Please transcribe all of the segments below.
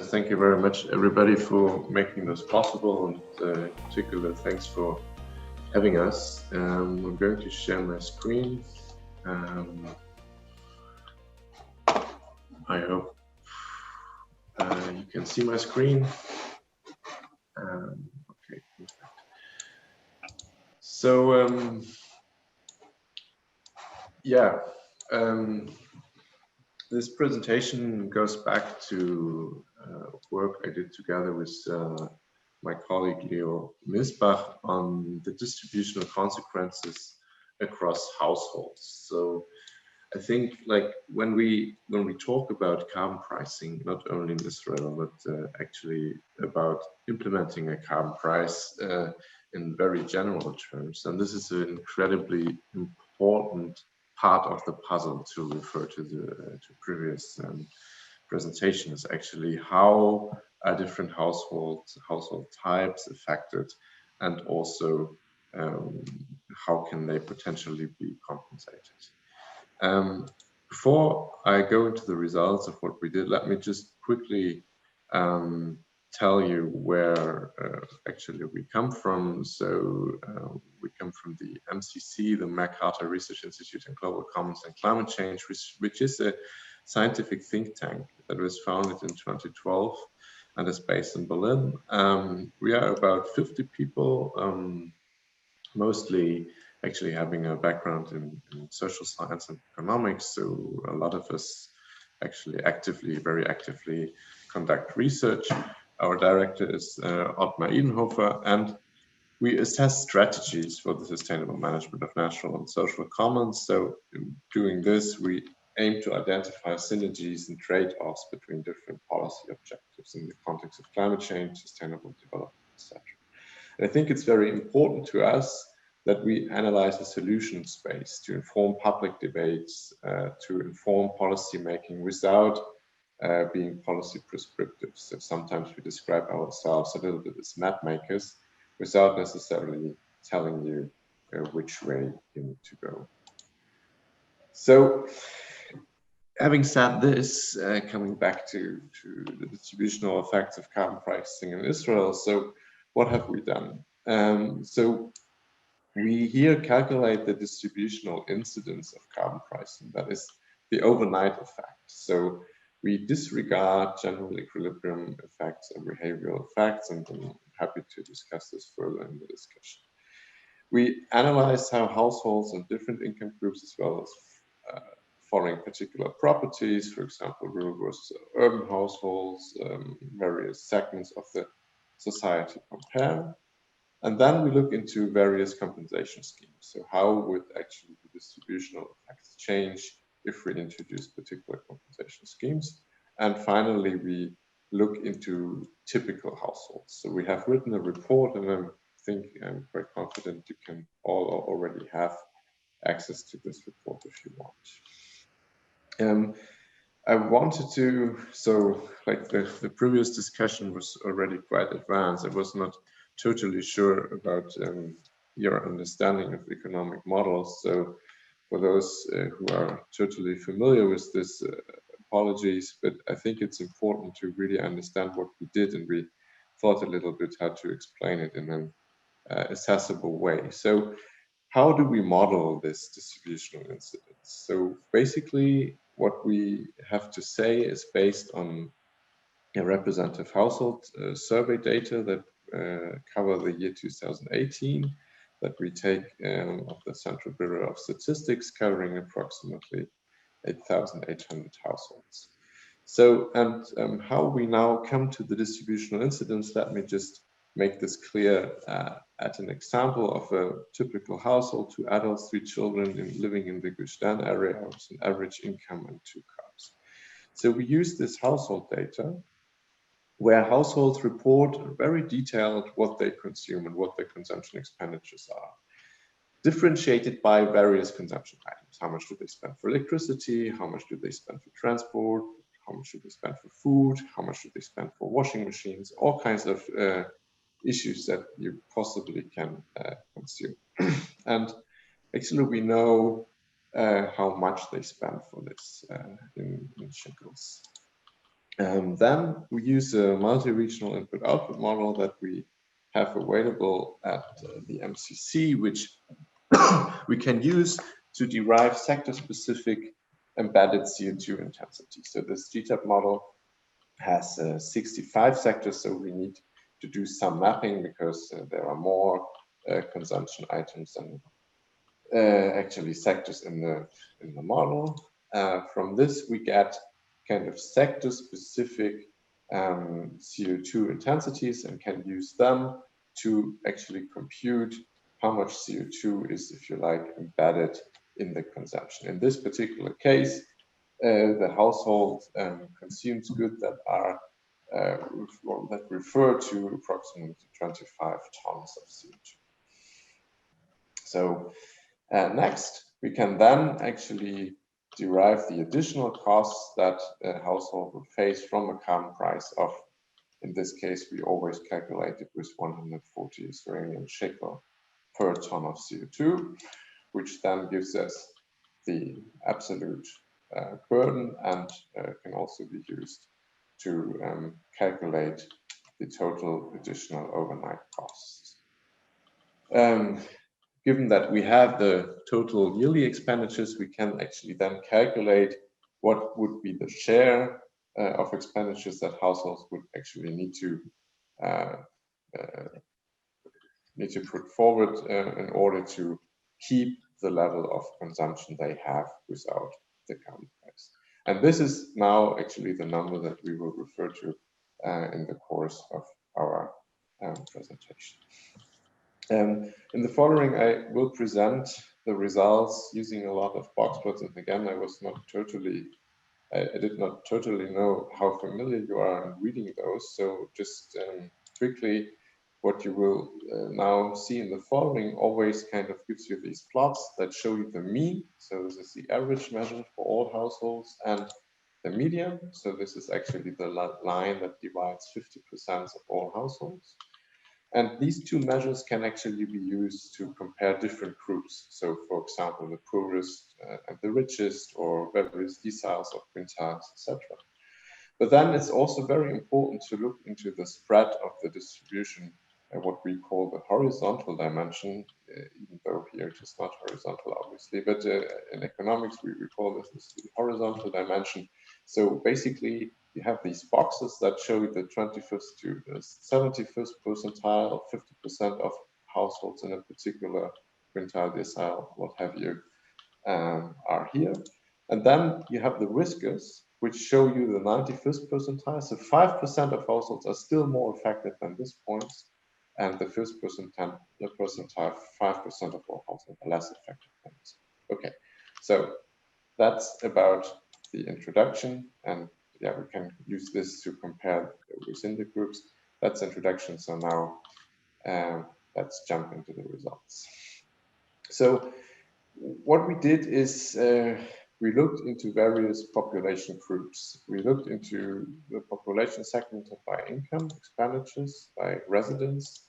thank you very much, everybody, for making this possible, and in particular, thanks for having us. I'm going to share my screen. I hope you can see my screen. Okay, perfect. So, this presentation goes back to work I did together with my colleague Leo Misbach on the distributional consequences across households. So I think, like, when we talk about carbon pricing, not only in Israel, but actually about implementing a carbon price in very general terms, and this is an incredibly important part of the puzzle, to refer to the previous presentation, is actually how are different household types affected, and also how can they potentially be compensated. Before I go into the results of what we did, let me just quickly tell you where actually we come from. So we come from the MCC, the Mercator Research Institute in Global Commons and Climate Change, which is a scientific think tank that was founded in 2012 and is based in Berlin. We are about 50 people, mostly actually having a background in social science and economics. So a lot of us actually very actively conduct research. Our director is Ottmar Edenhofer, and we assess strategies for the sustainable management of natural and social commons. So in doing this, we aim to identify synergies and trade-offs between different policy objectives in the context of climate change, sustainable development, etc. And I think it's very important to us that we analyze the solution space to inform public debates, to inform policy making without being policy prescriptive. So sometimes we describe ourselves a little bit as map makers without necessarily telling you which way you need to go. So, having said this, coming back to the distributional effects of carbon pricing in Israel, so what have we done? So we here calculate the distributional incidence of carbon pricing, that is the overnight effect. So we disregard general equilibrium effects and behavioral effects, and I'm happy to discuss this further in the discussion. We analyze how households in different income groups, as well as following particular properties, for example, rural versus urban households, various segments of the society compare. And then we look into various compensation schemes. So how would actually the distributional effects change if we introduce particular compensation schemes? And finally, we look into typical households. So we have written a report, and I think I'm quite confident you can all already have access to this report if you want. I wanted to, so like the previous discussion was already quite advanced. I was not totally sure about your understanding of economic models. So for those who are totally familiar with this, apologies, but I think it's important to really understand what we did, and we thought a little bit how to explain it in an accessible way. So how do we model this distributional incidence? So basically, what we have to say is based on a representative household survey data that cover the year 2018, that we take of the Central Bureau of Statistics, covering approximately 8,800 households. So, and how we now come to the distributional incidence, let me just make this clear at an example of a typical household: 2 adults, 3 children living in the Gush Dan area with an average income and 2 cars. So we use this household data, where households report very detailed what they consume and what their consumption expenditures are, differentiated by various consumption items. How much do they spend for electricity? How much do they spend for transport? How much do they spend for food? How much do they spend for washing machines? All kinds of issues that you possibly can consume. And actually, we know how much they spend for this in shekels. Then we use a multi-regional input-output model that we have available at the MCC, which we can use to derive sector-specific embedded CO2 intensity. So this GTAP model has 65 sectors, so we need to do some mapping because there are more consumption items than actually sectors in the model. From this, we get kind of sector-specific CO2 intensities and can use them to actually compute how much CO2 is, if you like, embedded in the consumption. In this particular case, the household consumes goods that are that refer to approximately 25 tons of CO2. So next, we can then actually derive the additional costs that a household would face from a carbon price of, in this case, we always calculate it with 140 Israeli shekel per ton of CO2, which then gives us the absolute burden and can also be used to calculate the total additional overnight costs. Given that we have the total yearly expenditures, we can actually then calculate what would be the share of expenditures that households would actually need to put forward in order to keep the level of consumption they have without the carbon price. And this is now actually the number that we will refer to in the course of our presentation. In the following, I will present the results using a lot of box plots. And again, I did not totally know how familiar you are in reading those. So just quickly, what you will now see in the following always kind of gives you these plots that show you the mean. So this is the average measure for all households, and the median. So this is actually the line that divides 50% of all households. And these two measures can actually be used to compare different groups. So for example, the poorest and the richest, or various deciles of quintiles, etc. But then it's also very important to look into the spread of the distribution, what we call the horizontal dimension, even though here it is not horizontal, obviously, but in economics, we call this the horizontal dimension. So basically, you have these boxes that show the 21st to the 71st percentile, 50% of households in a particular quintile, decile, what have you, are here. And then you have the riskers, which show you the 91st percentile. So 5% of households are still more affected than this point, and the first percentile, 5% of all households are less affected than this. Okay, so that's about the introduction, and yeah, we can use this to compare within the groups. That's introduction. So now let's jump into the results. So what we did is we looked into various population groups. We looked into the population segmented by income, expenditures, by residence,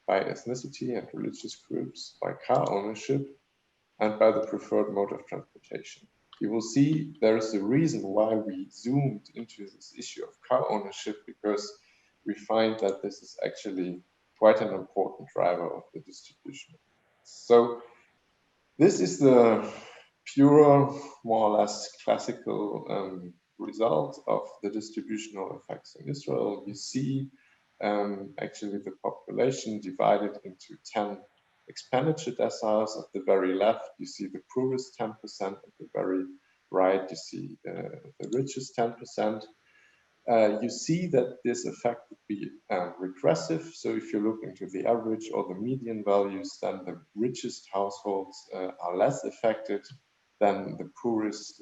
by ethnicity and religious groups, by car ownership, and by the preferred mode of transportation. You will see there is a reason why we zoomed into this issue of car ownership, because we find that this is actually quite an important driver of the distribution. So this is the pure, more or less classical result of the distributional effects in Israel. You see actually the population divided into 10 expenditure deciles. At the very left, you see the poorest 10%. At the very right, you see the richest 10%. You see that this effect would be regressive. So if you look into the average or the median values, then the richest households are less affected than the poorest.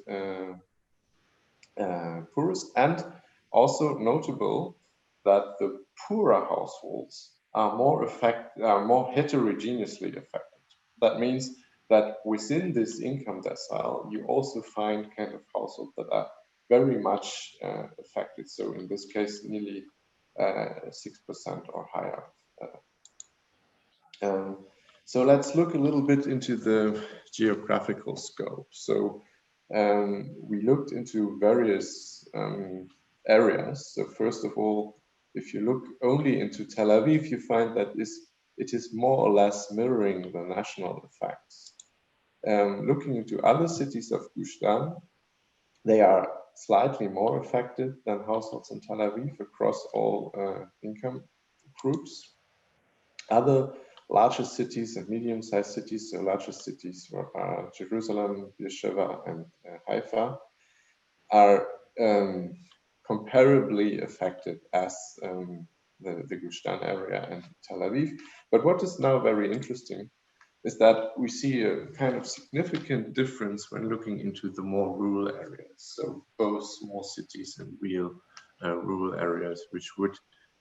And also notable that the poorer households are more heterogeneously affected. That means that within this income decile, you also find kind of households that are very much affected. So in this case, nearly 6% or higher. So let's look a little bit into the geographical scope. So we looked into various areas. So first of all, if you look only into Tel Aviv, you find that it is more or less mirroring the national effects. Looking into other cities of Gush Dan, they are slightly more affected than households in Tel Aviv across all income groups. Other larger cities and medium-sized cities, so larger cities are Jerusalem, Beersheba, and Haifa, are comparably affected as the Gush Dan area and Tel Aviv. But what is now very interesting is that we see a kind of significant difference when looking into the more rural areas. So both small cities and real rural areas, which would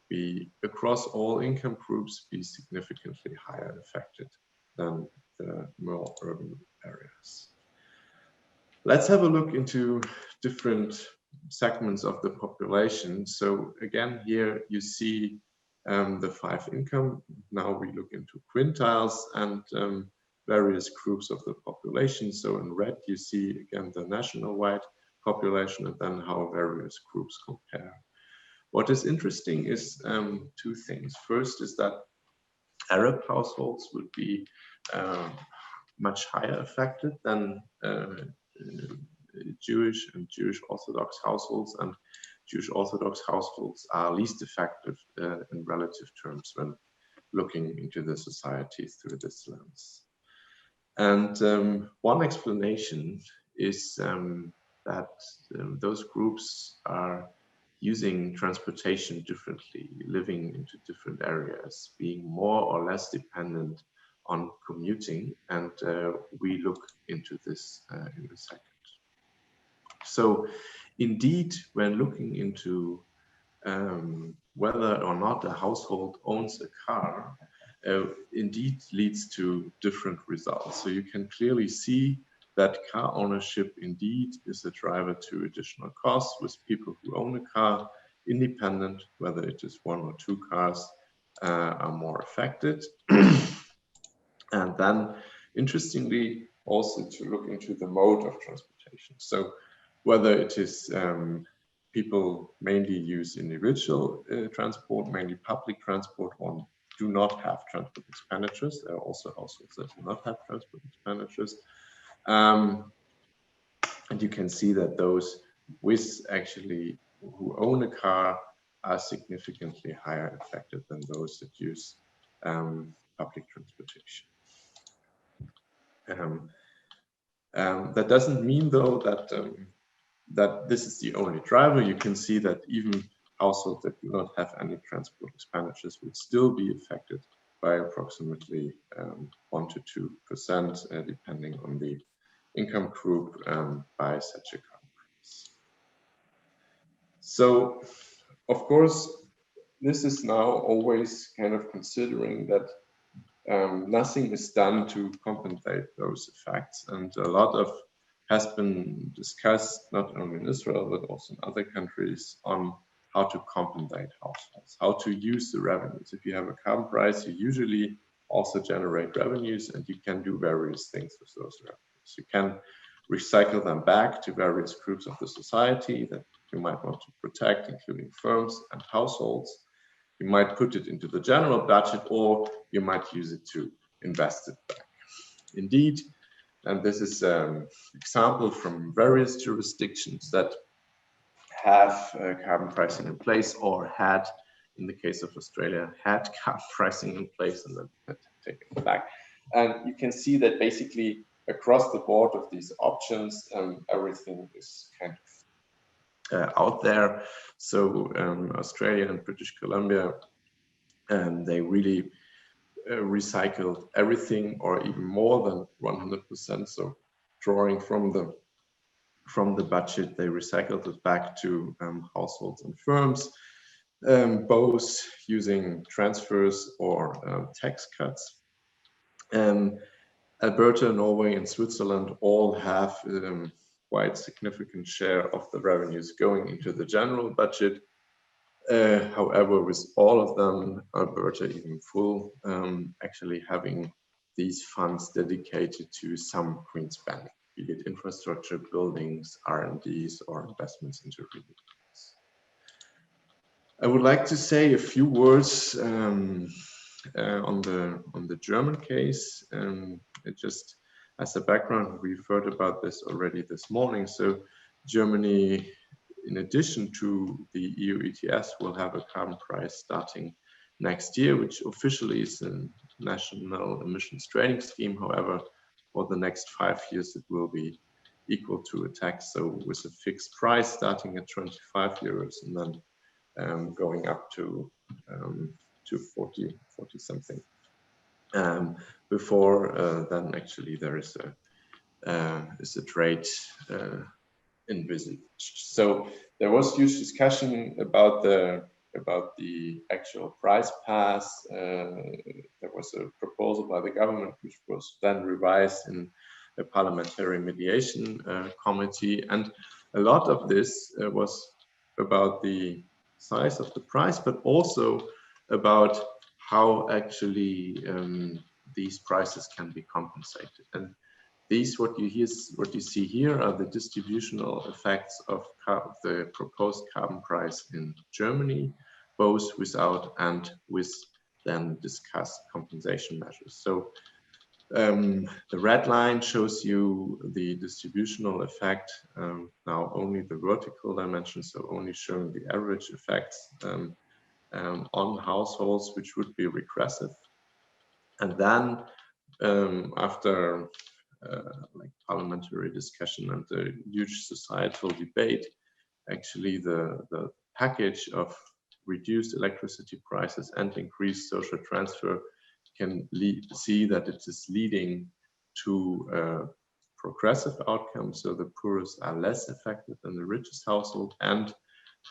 be across all income groups be significantly higher affected than the more urban areas. Let's have a look into different segments of the population. So again, here you see the 5 income. Now we look into quintiles and various groups of the population. So in red, you see again the national-wide population and then how various groups compare. What is interesting is 2 things. First is that Arab households would be much higher affected than Jewish and Jewish Orthodox households, and Jewish Orthodox households are least affected in relative terms when looking into the society through this lens. And one explanation is that those groups are using transportation differently, living into different areas, being more or less dependent on commuting, and we look into this in a second. So indeed, when looking into whether or not a household owns a car, indeed leads to different results. So you can clearly see that car ownership indeed is a driver to additional costs, with people who own a car, independent, whether it is 1 or 2 cars, are more affected. And then, interestingly, also to look into the mode of transportation. So whether it is people mainly use individual transport, mainly public transport, or do not have transport expenditures. There are also households that do not have transport expenditures. And you can see that those with actually who own a car are significantly higher affected than those that use public transportation. That doesn't mean, though, that that this is the only driver. You can see that even households that do not have any transport expenditures would still be affected by approximately 1 to 2%, depending on the income group, by such a car price. So, of course, this is now always kind of considering that nothing is done to compensate those effects, and a lot of has been discussed not only in Israel but also in other countries on how to compensate households, how to use the revenues. If you have a carbon price, you usually also generate revenues, and you can do various things with those revenues. You can recycle them back to various groups of the society that you might want to protect, including firms and households. You might put it into the general budget, or you might use it to invest it back. Indeed, and this is an example from various jurisdictions that have carbon pricing in place, or had, in the case of Australia, had carbon pricing in place and then taken it back. And you can see that basically across the board of these options, everything is kind of out there. So Australia and British Columbia, they really recycled everything, or even more than 100%. So drawing from the budget, they recycled it back to households and firms, both using transfers or tax cuts. Alberta, Norway, and Switzerland all have quite significant share of the revenues going into the general budget. However, with all of them, Alberta even full, actually having these funds dedicated to some green spending, be it infrastructure, buildings, R&Ds, or investments into renewables. I would like to say a few words on the German case. Just as a background, we've heard about this already this morning. So Germany, in addition to the EU ETS, will have a carbon price starting next year, which officially is a national emissions trading scheme. However, for the next 5 years, it will be equal to a tax. So with a fixed price starting at 25 euros and then going up to 40 something. Before then, actually, there is a trade envisaged. So there was huge discussion about the actual price pass. There was a proposal by the government, which was then revised in a parliamentary mediation committee, and a lot of this was about the size of the price, but also about how actually these prices can be compensated. And these, what you see here, are the distributional effects of the proposed carbon price in Germany, both without and with then discussed compensation measures. So the red line shows you the distributional effect, now only the vertical dimension, so only showing the average effects on households, which would be regressive. And then after like parliamentary discussion and a huge societal debate, actually the package of reduced electricity prices and increased social transfer can see that it is leading to a progressive outcome. So the poorest are less affected than the richest household, and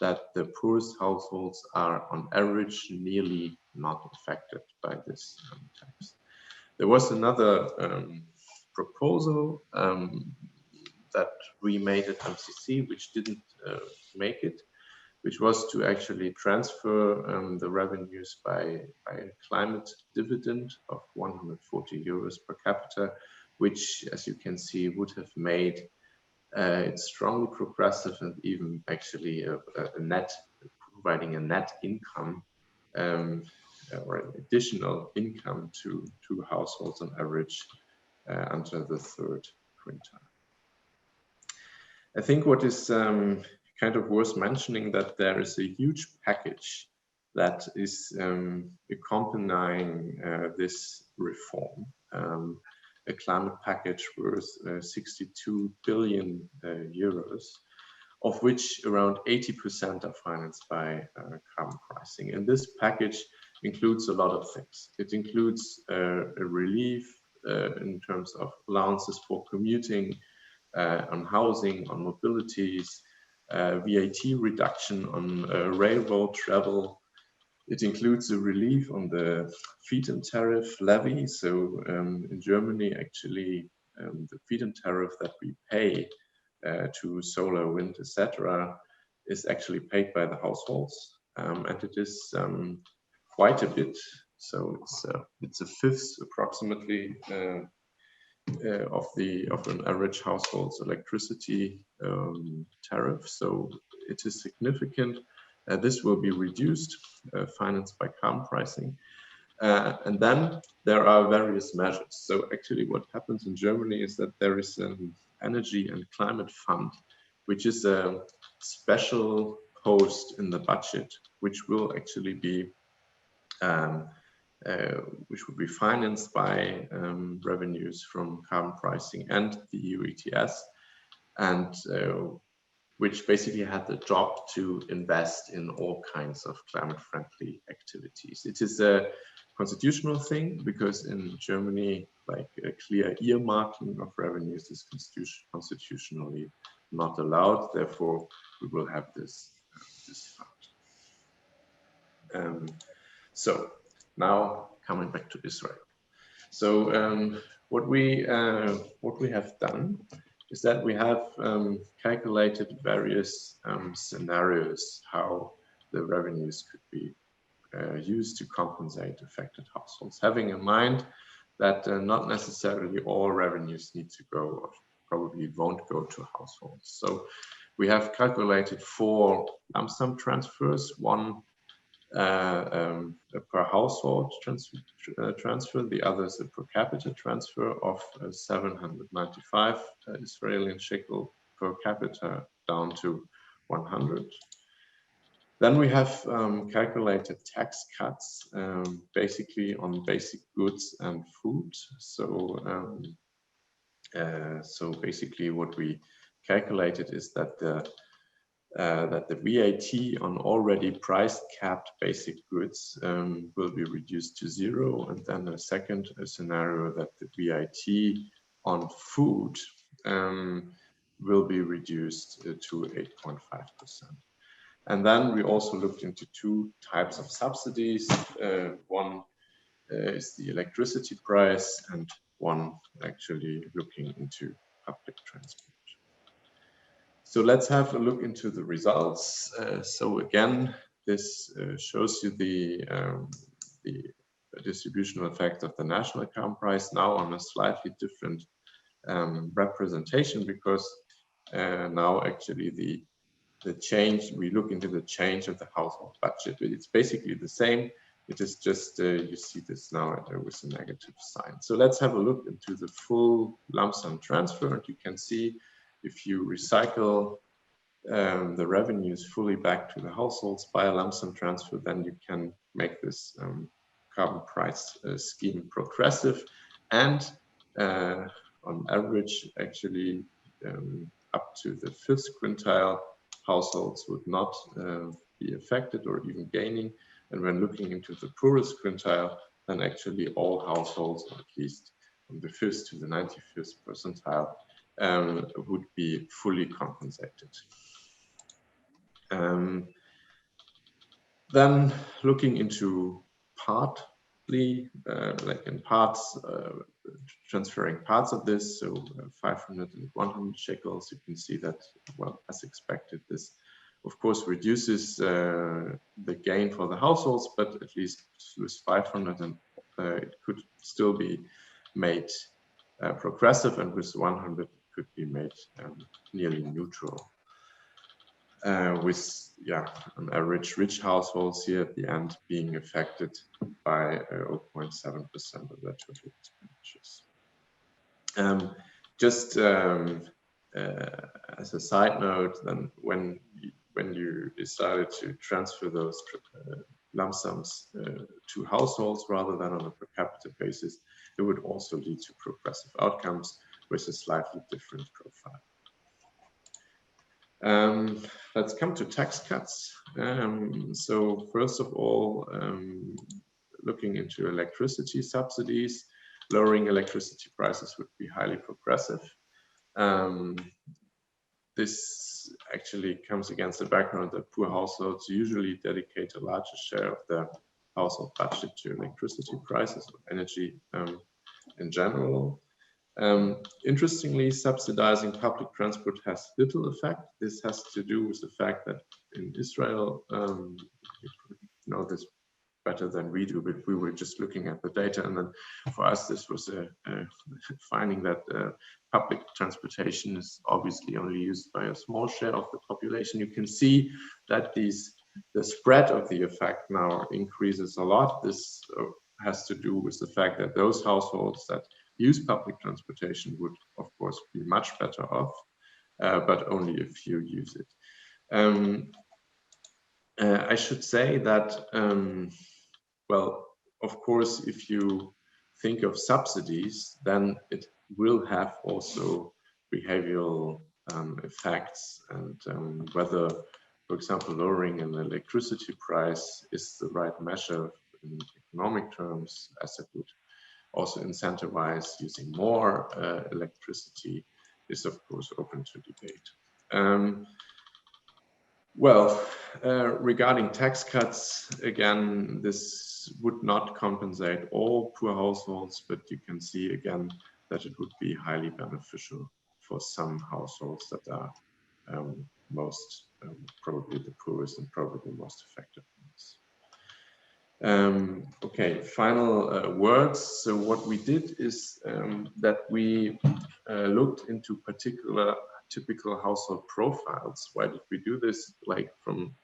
that the poorest households are on average nearly not affected by this tax. There was another proposal that we made at MCC, which didn't make it, which was to actually transfer the revenues by a climate dividend of 140 euros per capita, which, as you can see, would have made it strongly progressive and even actually a net, providing a net income or an additional income to households on average until the third quintile. I think what is kind of worth mentioning that there is a huge package that is accompanying this reform, a climate package worth 62 billion euros, of which around 80% are financed by carbon pricing. And this package includes a lot of things. It includes a relief in terms of allowances for commuting, on housing, on mobilities, VAT reduction on railroad travel. It includes a relief on the feed-in tariff levy. So in Germany, actually, the feed-in tariff that we pay to solar, wind, etc., is actually paid by the households, and it is quite a bit. So it's a fifth approximately of an average household's electricity tariff. So it is significant. This will be reduced, financed by carbon pricing. And then there are various measures. So actually what happens in Germany is that there is an energy and climate fund, which is a special post in the budget, which will actually be which would be financed by revenues from carbon pricing and the EU ETS, and which basically had the job to invest in all kinds of climate-friendly activities. It is a constitutional thing because in Germany, like a clear earmarking of revenues is constitutionally not allowed. Therefore, we will have this fund. So now coming back to Israel. So what we have done is that we have calculated various scenarios how the revenues could be used to compensate affected households, having in mind that not necessarily all revenues need to go, or probably won't go to households. So we have calculated 4 lump sum transfers, one per household transfer. The other is a per capita transfer of 795 Israeli shekel per capita down to 100. Then we have calculated tax cuts basically on basic goods and food. So basically what we calculated is that the VAT on already price capped basic goods will be reduced to 0, and then a second scenario that the VAT on food will be reduced to 8.5%. And then we also looked into two types of subsidies. One is the electricity price, and one actually looking into public transport. So let's have a look into the results. So again, this shows you the distributional effect of the national account price now on a slightly different representation, because now actually the change, we look into the change of the household budget. It's basically the same. It is just, you see this now with a negative sign. So let's have a look into the full lump sum transfer. And you can see if you recycle the revenues fully back to the households by a lump sum transfer, then you can make this carbon price scheme progressive. And on average, actually, up to the 5th quintile, households would not be affected or even gaining. And when looking into the poorest quintile, then actually all households, or at least from the 5th to the 95th percentile, would be fully compensated. Then looking into partly, like in parts, transferring parts of this, so 500 and 100 shekels, you can see that, well, as expected, this of course reduces the gain for the households, but at least with 500 and it could still be made progressive, and with 100 it could be made nearly neutral. With, yeah, on average, rich households here at the end being affected by 0.7% of their total expenditures. Just as a side note, then when you decided to transfer those lump sums to households rather than on a per capita basis, it would also lead to progressive outcomes with a slightly different profile. Let's come to tax cuts. So first of all, looking into electricity subsidies, lowering electricity prices would be highly progressive. This actually comes against the background that poor households usually dedicate a larger share of their household budget to electricity prices or energy in general. Interestingly, subsidizing public transport has little effect. This has to do with the fact that in Israel, you know this better than we do, but we were just looking at the data, and then for us this was a finding that public transportation is obviously only used by a small share of the population. You can see that the spread of the effect now increases a lot. This has to do with the fact that those households that use public transportation would, of course, be much better off, but only a few use it. I should say that, well, of course, if you think of subsidies, then it will have also behavioral effects, and whether, for example, lowering an electricity price is the right measure in economic terms, as it would also incentivize using more electricity, is of course open to debate. Regarding tax cuts, again, this would not compensate all poor households, but you can see again that it would be highly beneficial for some households that are most probably the poorest and probably most affected ones. Okay, final words. So what we did is that we looked into particular typical household profiles. Why did we do this? Like from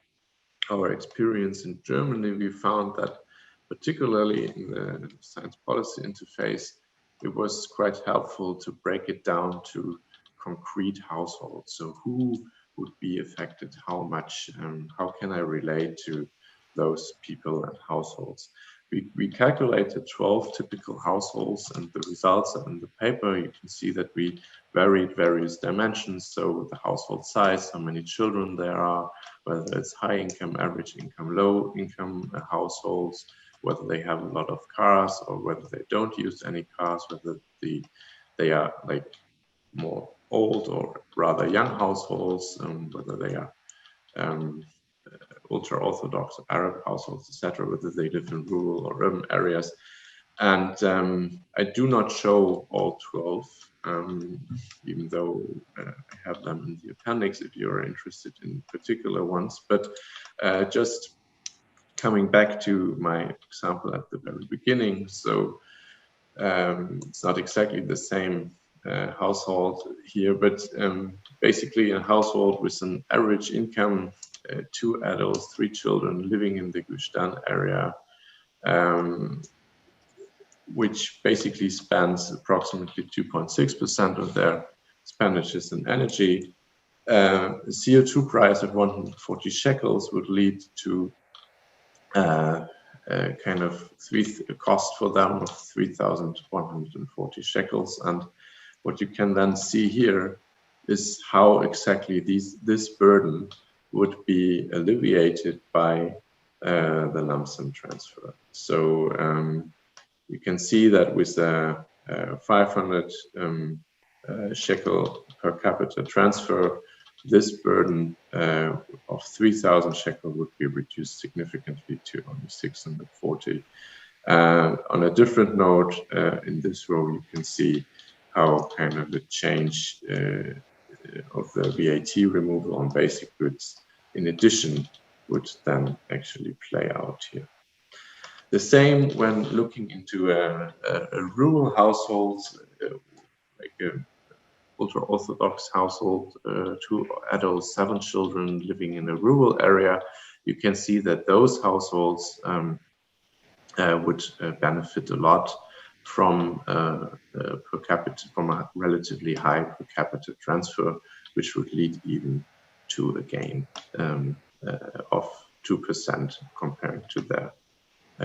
our experience in Germany, we found that particularly in the science policy interface, it was quite helpful to break it down to concrete households. So who would be affected, how much, how can I relate to those people and households? We calculated 12 typical households, and the results are in the paper. You can see that we varied various dimensions. So the household size, how many children there are, whether it's high income, average income, low income households, whether they have a lot of cars or whether they don't use any cars, whether they are like more old or rather young households, whether they are ultra-Orthodox Arab households, etc., whether they live in rural or urban areas. And I do not show all 12, even though I have them in the appendix if you're interested in particular ones. But just coming back to my example at the very beginning, so it's not exactly the same household here, but basically a household with an average income, 2 adults, 3 children living in the Gush Dan area, which basically spends approximately 2.6% of their expenditures in energy. CO2 price of 140 shekels would lead to kind of a cost for them of 3,140 shekels. And what you can then see here is how exactly this burden would be alleviated by the lump sum transfer. So you can see that with a 500 shekel per capita transfer, this burden of 3,000 shekel would be reduced significantly to only 640. On a different note, in this row, you can see how kind of the change of the VAT removal on basic goods in addition would then actually play out here. The same when looking into a rural household, like a ultra-Orthodox household, 2 adults, 7 children living in a rural area. You can see that those households would benefit a lot from per capita, from a relatively high per capita transfer, which would lead even to a gain of 2% compared to their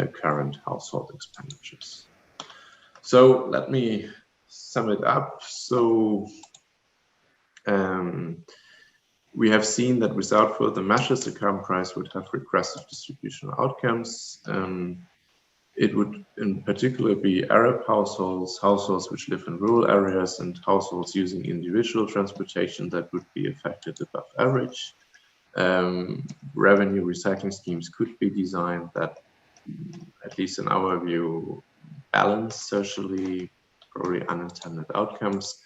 current household expenditures. So let me sum it up. So we have seen that without further measures, the carbon price would have regressive distributional outcomes. It would in particular be Arab households, households which live in rural areas, and households using individual transportation that would be affected above average. Revenue recycling schemes could be designed that, at least in our view, balance socially probably unintended outcomes,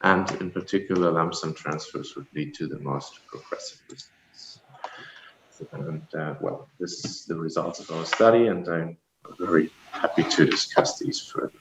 and in particular, lump sum transfers would lead to the most progressive results. And well, this is the results of our study, and I'm very happy to discuss these further.